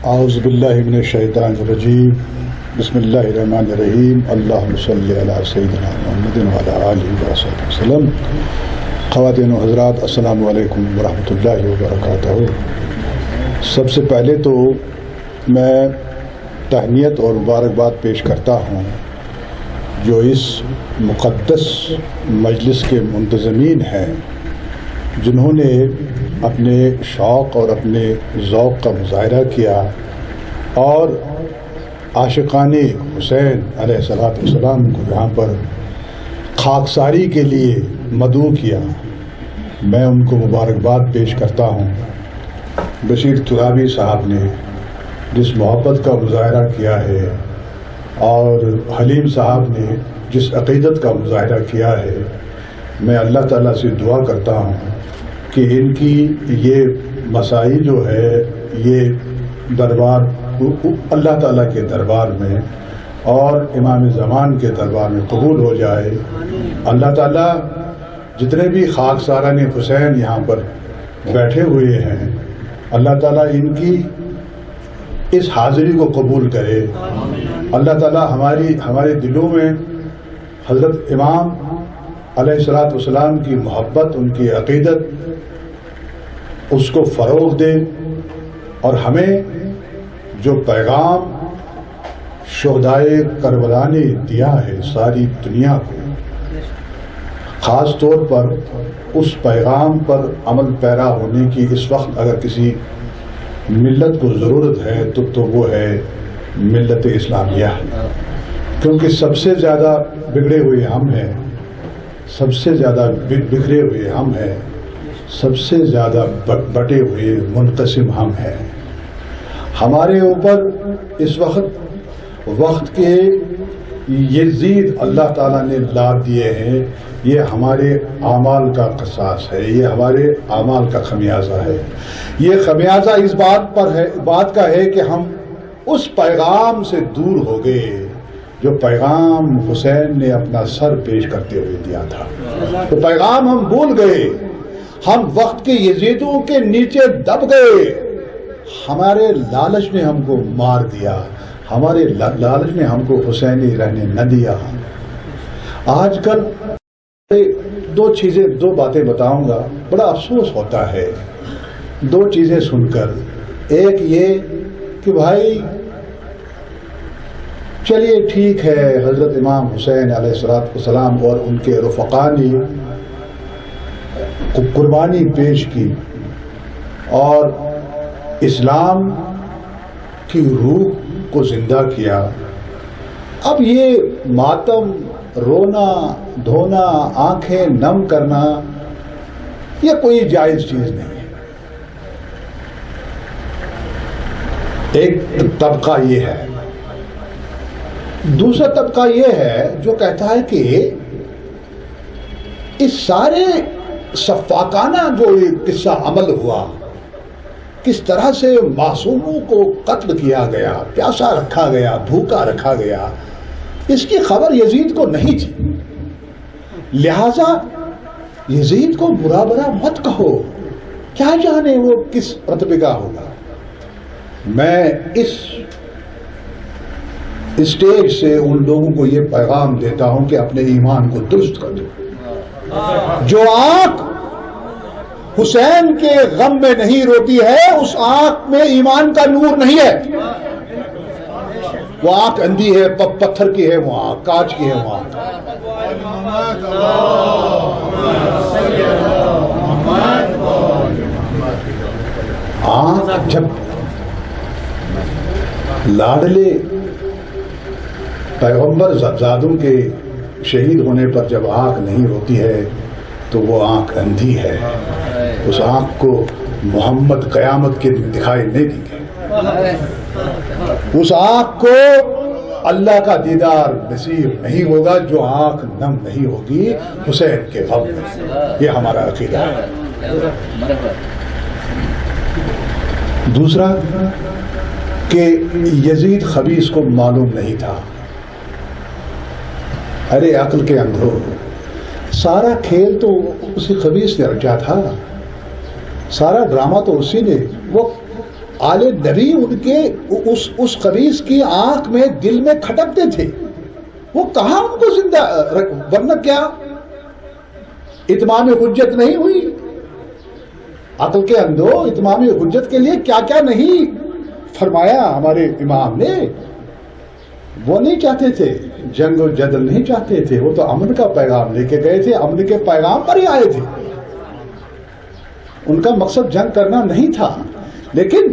اعوذ باللہ من الشیطان الرجیم بسم اللہ الرحمن الرحیم اللہم صلی علی سیدنا محمد وعلی آلہ وصحبہ وسلم۔ خواتین و حضرات، السلام علیکم ورحمۃ اللہ وبرکاتہ۔ سب سے پہلے تو میں تہنیت اور مبارکباد پیش کرتا ہوں جو اس مقدس مجلس کے منتظمین ہیں، جنہوں نے اپنے شوق اور اپنے ذوق کا مظاہرہ کیا اور عاشقان حسین علیہ السلام کو یہاں پر خاکساری کے لیے مدعو کیا۔ میں ان کو مبارکباد پیش کرتا ہوں۔ بشیر ترابی صاحب نے جس محبت کا مظاہرہ کیا ہے اور حلیم صاحب نے جس عقیدت کا مظاہرہ کیا ہے، میں اللہ تعالیٰ سے دعا کرتا ہوں کہ ان کی یہ مساعی جو ہے یہ دربار اللہ تعالیٰ کے دربار میں اور امام زمان کے دربار میں قبول ہو جائے۔ اللہ تعالیٰ جتنے بھی خاکساران حسین یہاں پر بیٹھے ہوئے ہیں، اللہ تعالیٰ ان کی اس حاضری کو قبول کرے۔ اللہ تعالیٰ ہمارے دلوں میں حضرت امام علیہ السلام کی محبت، ان کی عقیدت، اس کو فروغ دے، اور ہمیں جو پیغام شہدائے کربلا نے دیا ہے ساری دنیا کو، خاص طور پر اس پیغام پر عمل پیرا ہونے کی اس وقت اگر کسی ملت کو ضرورت ہے تو وہ ہے ملت اسلامیہ، کیونکہ سب سے زیادہ بگڑے ہوئے ہم ہیں، سب سے زیادہ بکھرے ہوئے ہم ہیں، سب سے زیادہ بٹے ہوئے منقسم ہم ہیں۔ ہمارے اوپر اس وقت کے یزید اللہ تعالیٰ نے لاد دیے ہیں، یہ ہمارے اعمال کا قصاص ہے، یہ ہمارے اعمال کا خمیازہ ہے۔ یہ خمیازہ اس بات کا ہے کہ ہم اس پیغام سے دور ہو گئے جو پیغام حسین نے اپنا سر پیش کرتے ہوئے دیا تھا۔ تو پیغام ہم بھول گئے، ہم وقت کے یزیدوں کے نیچے دب گئے، ہمارے لالچ نے ہم کو مار دیا، ہمارے لالچ نے ہم کو حسینی رہنے نہ دیا۔ آج کل دو باتیں بتاؤں گا، بڑا افسوس ہوتا ہے دو چیزیں سن کر۔ ایک یہ کہ بھائی چلیے ٹھیک ہے، حضرت امام حسین علیہ السلام اور ان کے رفقا نے قربانی پیش کی اور اسلام کی روح کو زندہ کیا۔ اب یہ ماتم، رونا دھونا، آنکھیں نم کرنا، یہ کوئی جائز چیز نہیں ہے۔ ایک طبقہ یہ ہے، دوسرا طبقہ یہ ہے جو کہتا ہے کہ اس سارے شفاقانہ جو قصہ عمل ہوا، کس طرح سے معصوموں کو قتل کیا گیا، پیاسا رکھا گیا، بھوکا رکھا گیا، اس کی خبر یزید کو نہیں تھی، لہذا یزید کو برا برا مت کہو، کیا جانے وہ کس رتبے کا ہوگا۔ میں اس اسٹیج سے ان لوگوں کو یہ پیغام دیتا ہوں کہ اپنے ایمان کو درست کر دو۔ جو آنکھ حسین کے غم میں نہیں روتی ہے، اس آنکھ میں ایمان کا نور نہیں ہے، وہ آنکھ اندھی ہے، پتھر کی ہے وہ آنکھ، کانچ کی ہے وہ آنکھ۔ آنکھ جب لاڈلے پیغمبر زادوں کے شہید ہونے پر جب آنکھ نہیں روتی ہے تو وہ آنکھ اندھی ہے، اس آنکھ کو محمد قیامت کے دن دکھائی نہیں دیں گے، اس آنکھ کو اللہ کا دیدار نصیب نہیں ہوگا جو آنکھ نم نہیں ہوگی حسین کے غم میں۔ یہ ہمارا عقیدہ ہے۔ دوسرا کہ یزید خبیث کو معلوم نہیں تھا۔ ارے عقل کے اندھو، سارا کھیل تو اسی خبیث نے رچا تھا، سارا ڈرامہ تو اسی نے، وہ آل نبی ان کے اس خبیث کی آنکھ میں دل میں کھٹکتے تھے، وہ کہاں ان کو زندہ، ورنہ کیا اتمام حجت نہیں ہوئی؟ عقل کے اندھو، اتمام حجت کے لیے کیا کیا نہیں فرمایا ہمارے امام نے۔ وہ نہیں چاہتے تھے جنگ و جدل، نہیں چاہتے تھے، وہ تو امن کا پیغام لے کے گئے تھے، امن کے پیغام پر ہی آئے تھے۔ ان کا مقصد جنگ کرنا نہیں تھا، لیکن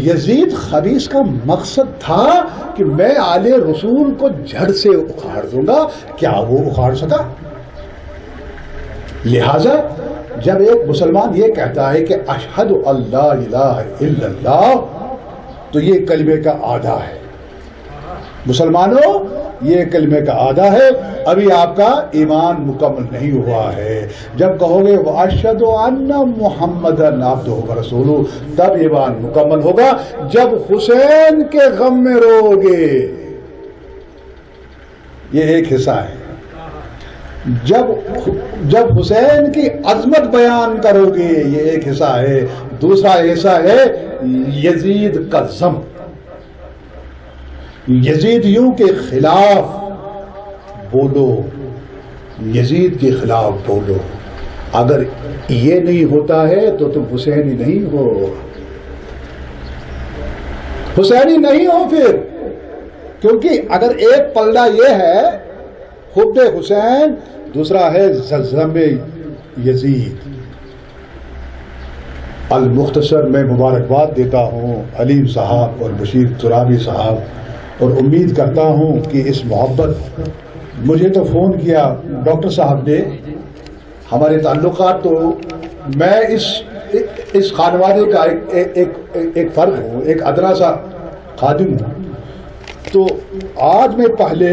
یزید خبیث کا مقصد تھا کہ میں آل رسول کو جڑ سے اکھاڑ دوں گا۔ کیا وہ اکھاڑ سکا؟ لہذا جب ایک مسلمان یہ کہتا ہے کہ اشہد اللہ الہ الا اللہ، تو یہ کلمے کا آدھا ہے۔ مسلمانوں، یہ کلمے کا آدھا ہے، ابھی آپ کا ایمان مکمل نہیں ہوا ہے۔ جب کہو گے وَأَشْهَدُ أَنَّ مُحَمَّدًا عَبْدُهُ وَرَسُولُهُ، تب ایمان مکمل ہوگا۔ جب حسین کے غم میں رو گے، یہ ایک حصہ ہے۔ جب حسین کی عظمت بیان کرو گے، یہ ایک حصہ ہے۔ دوسرا حصہ ہے یزید کا ذم، یزیدیوں کے خلاف بولو، یزید کے خلاف بولو۔ اگر یہ نہیں ہوتا ہے تو تم حسینی نہیں ہو، حسینی نہیں ہو پھر، کیونکہ اگر ایک پلڑا یہ ہے حب حسین، دوسرا ہے ذم یزید۔ المختصر میں مبارکباد دیتا ہوں علیم صاحب اور بشیر ترابی صاحب، اور امید کرتا ہوں کہ اس محبت، مجھے تو فون کیا ڈاکٹر صاحب نے، ہمارے تعلقات، تو میں اس خانوادے کا ایک فرد ہوں، ایک ادنا سا خادم ہوں۔ تو آج میں پہلے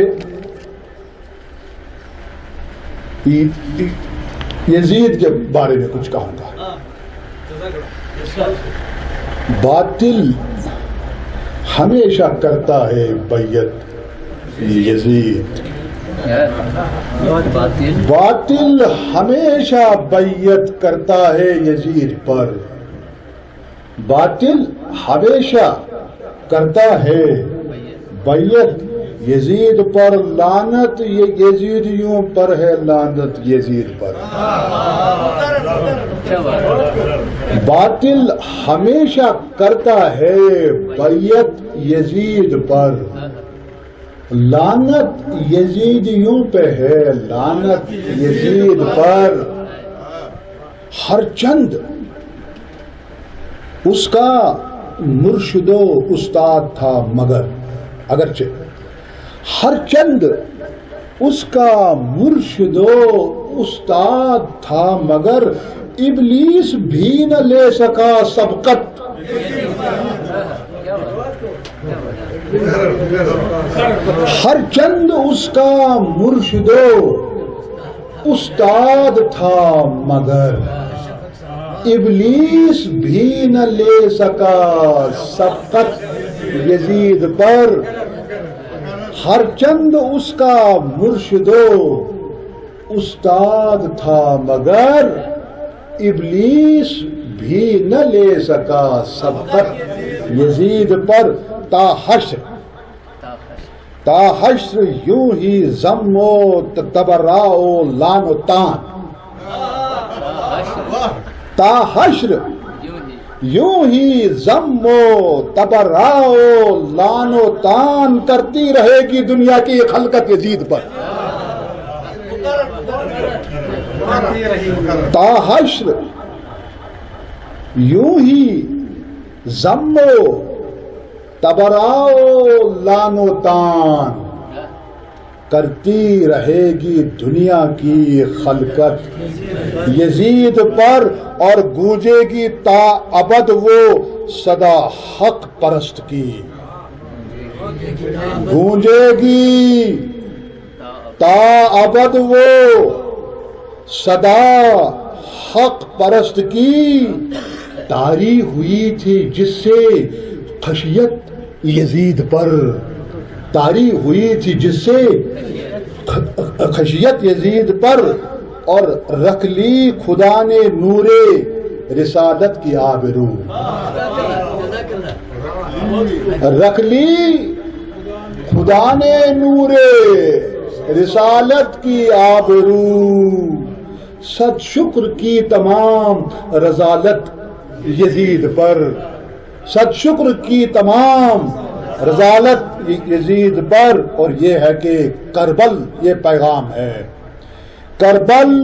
یزید کے بارے میں کچھ کہوں گا۔ باطل ہمیشہ کرتا ہے بیعت یزید، باطل ہمیشہ بیعت کرتا ہے یزید پر، باطل ہمیشہ کرتا ہے بیعت یزید پر، لعنت یہ یزیدیوں پر ہے، لعنت یزید پر۔ باطل ہمیشہ کرتا ہے بیعت یزید پر، لعنت یزیدیوں پہ ہے، لعنت یزید پر۔ ہر چند اس کا مرشد و استاد تھا، مگر اگرچہ ہر چند اس کا مرشد و استاد تھا، مگر ابلیس بھی نہ لے سکا سبقت۔ ہر چند اس کا مرشد و استاد تھا، مگر ابلیس بھی نہ لے سکا سبقت یزید پر۔ ہر چند اس کا مرشد و استاد تھا، مگر ابلیس بھی نہ لے سکا سبقت یزید پر۔ تا حشر یوں ہی ذم و تبرا و لعن و طعن، تا حشر یوں ہی ذم و تبرا و لعن و طعن کرتی رہے گی دنیا کی خلقت یزید پر۔ تا حشر یوں ہی ذم و تبرا و لعن و طعن کرتی رہے گی دنیا کی خلقت یزید پر، اور گونجے گی تا ابد وہ صدا حق پرست کی، گونجے گی تا ابد وہ صدا حق پرست کی۔ طاری ہوئی تھی جس سے خشیت یزید پر، طاری ہوئی تھی جس سے خشیت یزید پر، اور رکھ لی خدا نے نور رسالت کی آبرو۔ رکھ لی خدا نے نور رسالت کی آبرو، صد شکر کی تمام رضالت یزید پر، صد شکر کی تمام رضالت یزید پر۔ اور یہ ہے کہ کربل، یہ پیغام ہے، کربل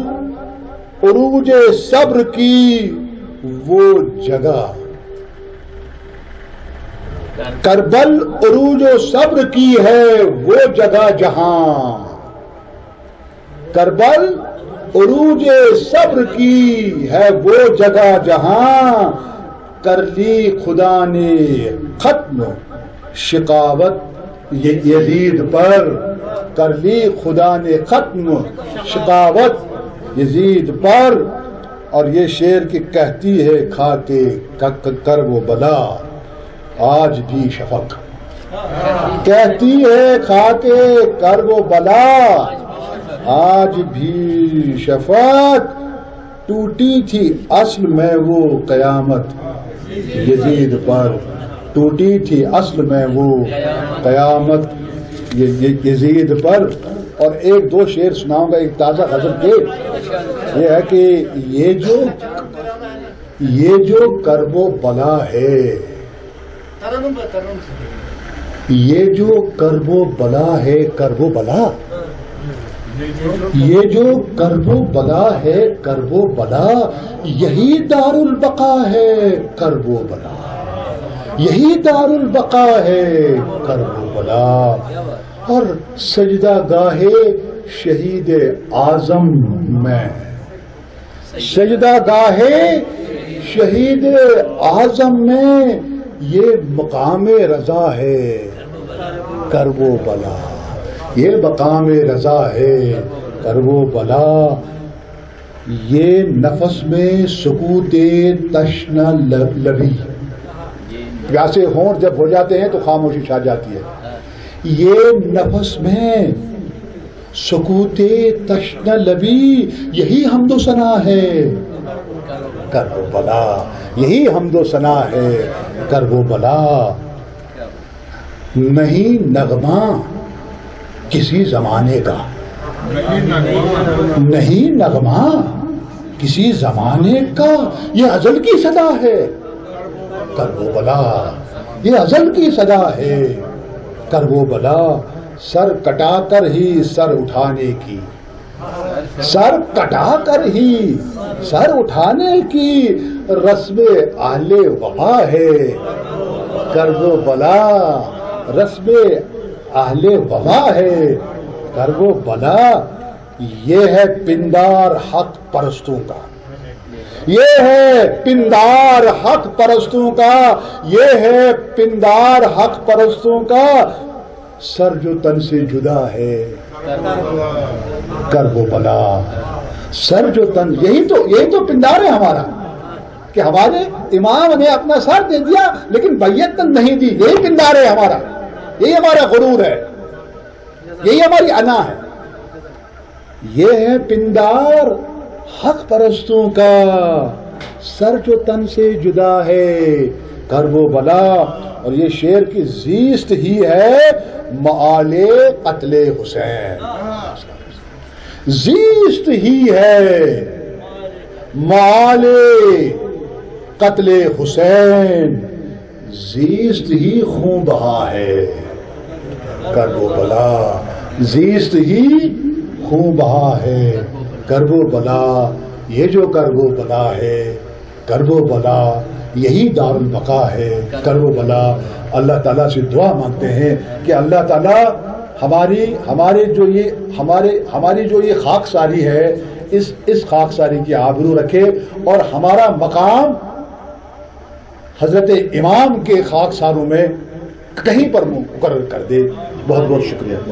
عروج صبر کی وہ جگہ، کربل عروج و صبر کی ہے وہ جگہ جہاں، کربل عروج صبر کی ہے وہ جگہ جہاں، کر لی خدا نے ختم شقاوت یزید پر، کر لی خدا نے ختم شقاوت یزید پر۔ اور یہ شعر کی کہتی ہے کھا کے کرب و بلا آج بھی شفق، کہتی ہے کھا کے کرب و بلا آج بھی شفق، ٹوٹی تھی اصل میں وہ قیامت یزید پر، ٹوٹی تھی اصل میں وہ قیامت یزید پر۔ اور ایک دو شعر سناؤں گا ایک تازہ غزل کے، یہ ہے کہ یہ جو کرب و بلا ہے، یہ جو کرب و بلا ہے، کرب و بلا، یہ جو کرب و بلا ہے، کرب و بلا، یہی دار البقا ہے کرب و بلا، یہی دار البقا ہے کرب و بلا۔ اور سجدہ گاہ شہید اعظم میں، سجدہ گاہ شہید اعظم میں یہ مقام رضا ہے کرب و بلا، یہ مقام رضا ہے کرب و بلا۔ یہ نفس میں سکوت تشنہ لبی، پیاسے ہونٹ جب ہو جاتے ہیں تو خاموشی چھا جاتی ہے، یہ نفس میں سکوت تشنہ لبی، یہی حمد و ثنا ہے کرب و بلا، یہی حمد و ثنا ہے کرب و بلا۔ نہیں نغمہ کسی زمانے کا، نہیں نغمہ کسی زمانے کا، یہ ازل کی صدا ہے کرب و بلا، یہ ازل کی صدا ہے کرب و بلا۔ سر کٹا کر ہی سر اٹھانے کی، سر کٹا کر ہی سر اٹھانے کی رسم اہل وفا ہے کرب و بلا، رسم اہل وفا ہے کرب و بلا۔ یہ ہے پندار حق پرستوں کا، یہ ہے پندار حق پرستوں کا، یہ ہے پندار حق پرستوں کا، سر جو تن سے جدا ہے کرب و بلا، سر جو تن، یہی تو پندار ہے ہمارا کہ ہمارے امام نے اپنا سر دے دیا لیکن بیعت نہیں دی، یہی پندار ہے ہمارا، یہی ہمارا غرور ہے، یہی ہماری انا ہے۔ یہ ہے پندار حق پرستوں کا، سر جو تن سے جدا ہے کرب و بلا۔ اور یہ شعر کی زیست ہی ہے مآل قتل حسین، زیست ہی ہے مآل قتل حسین، زیست ہی خون بہا ہے کرب و بلا، زیست ہی خون بہا ہے کرب و بلا۔ یہ جو کرب و بلا ہے کرب و بلا، یہی دار البقا ہے کرب و بلا۔ اللہ تعالیٰ سے دعا مانگتے ہیں کہ اللہ تعالیٰ ہماری جو یہ خاک ساری ہے، اس خاک ساری کی آبرو رکھے اور ہمارا مقام حضرت امام کے خاک ساروں میں کہیں پر مقرر کر دے۔ بہت بہت شکریہ۔